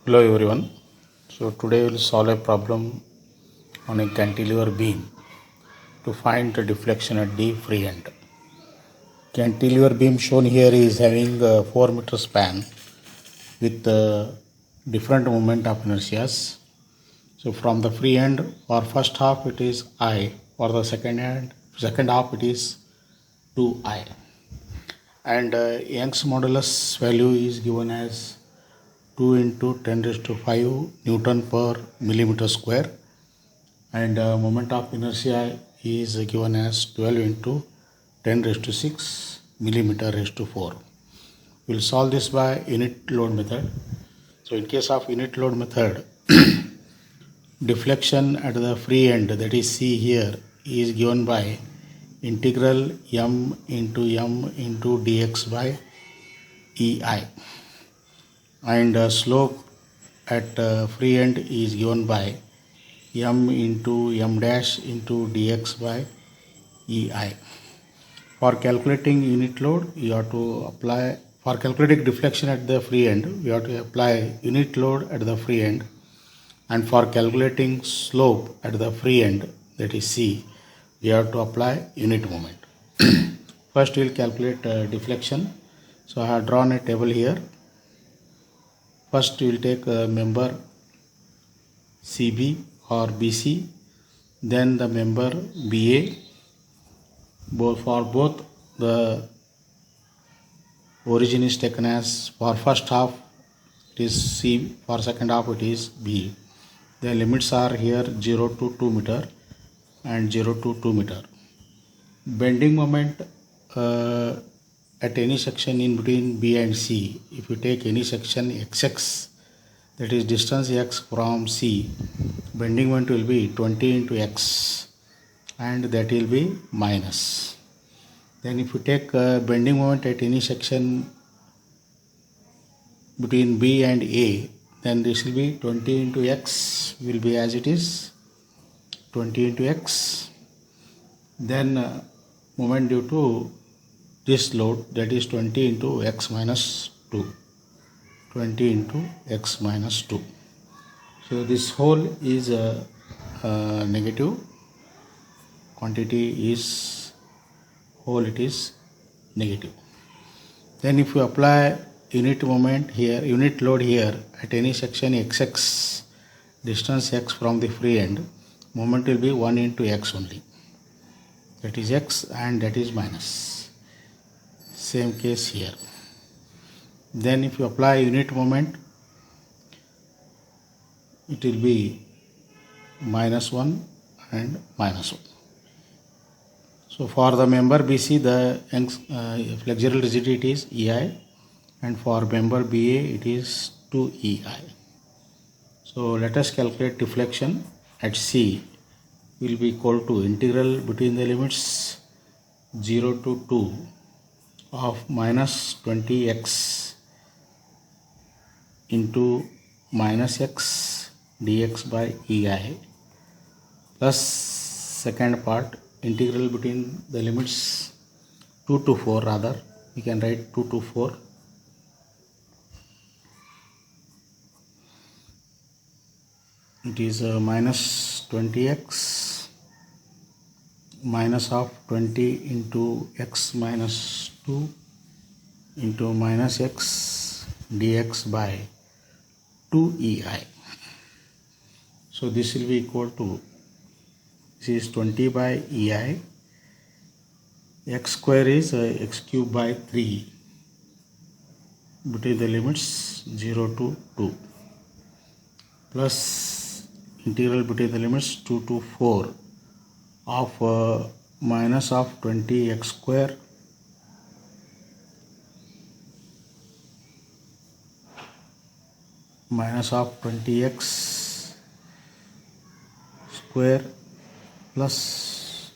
Hello everyone. So today we'll solve a problem on a cantilever beam to find the deflection at the free end. Cantilever beam shown here is having a 4-meter span with different moment of inertias. So from the free end, for first half it is I, for the second half it is 2I, and Young's modulus value is given as 2 into 10 raised to 5 Newton per millimeter square, and moment of inertia is given as 12 into 10 raised to 6 millimeter raised to 4. We will solve this by unit load method. So in case of unit load method, deflection at the free end, that is C here, is given by integral m into dx by EI, and slope at free end is given by m into m dash into dx by EI. For calculating unit load, you have to apply, for calculating deflection at the free end, we have to apply unit load at the free end, and for calculating slope at the free end, that is C, we have to apply unit moment. First we will calculate deflection. So I have drawn a table here. First we will take a member CB or BC, then the member BA. For both, the origin is taken as, for first half it is C, for second half it is B. The limits are here 0 to 2 meter and 0 to 2 meter. Bending moment at any section in between B and C, if you take any section XX, that is distance x from C, bending moment will be 20 into x, and that will be minus. Then if you take bending moment at any section between B and A, then this will be 20 into x, will be as it is 20 into x. Then moment due to this load, that is 20 into x minus 2. 20 into x minus 2. So this whole is negative. Quantity is whole, it is negative. Then if you apply unit moment here, unit load here at any section XX, distance x from the free end, moment will be 1 into x only. That is x and that is minus. Same case here. Then if you apply unit moment, it will be minus 1 and minus 1. So for the member BC, the flexural rigidity is EI, and for member BA it is 2EI. So let us calculate deflection at C will be equal to integral between the limits 0 to 2 of minus 20x into minus x dx by EI, plus second part integral between the limits 2 to 4, rather we can write 2 to 4, it is minus 20x minus of 20 into x minus 2 into minus x dx by 2EI. So this will be equal to, this is 20 by EI, x square is x cube by 3 between the limits 0 to 2, plus integral between the limits 2 to 4 of minus of 20x square minus of 20x square plus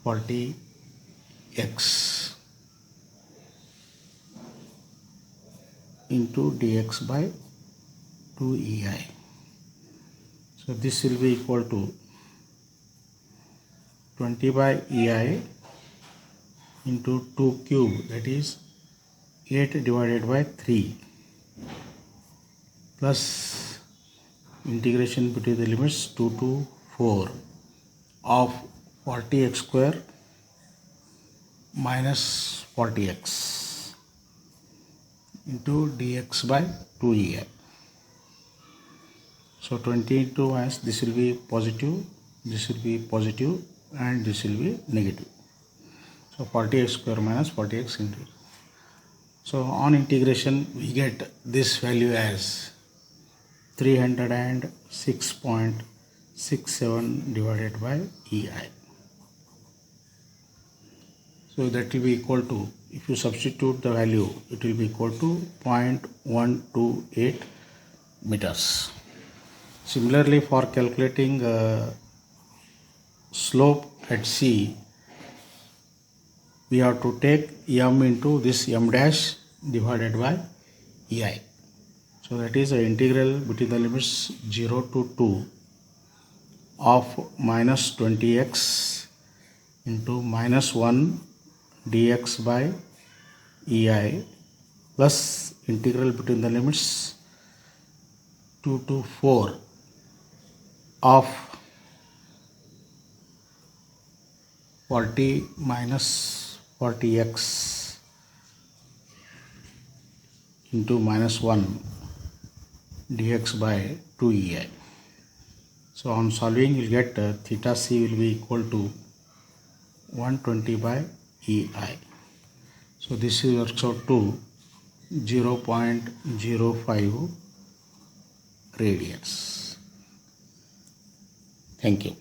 40x into dx by 2EI. So this will be equal to 20 by EI into 2 cube, that is 8 divided by 3, plus integration between the limits 2 to 4 of 40x square minus 40x into dx by 2ei. So 20 into minus, this will be positive, this will be positive, and this will be negative. So 40x square minus 40x into. So on integration we get this value as 306.67 divided by ei. So that will be equal to, if you substitute the value, it will be equal to 0.128 meters. Similarly, for calculating slope at C, we have to take m into this m dash divided by ei. So that is the integral between the limits 0 to 2 of minus 20x into minus 1 dx by ei plus integral between the limits 2 to 4 of 40 minus 40x into minus 1 dx by 2ei. So on solving you will get theta c will be equal to 120 by ei. So this works out to 0.05 radians. Thank you.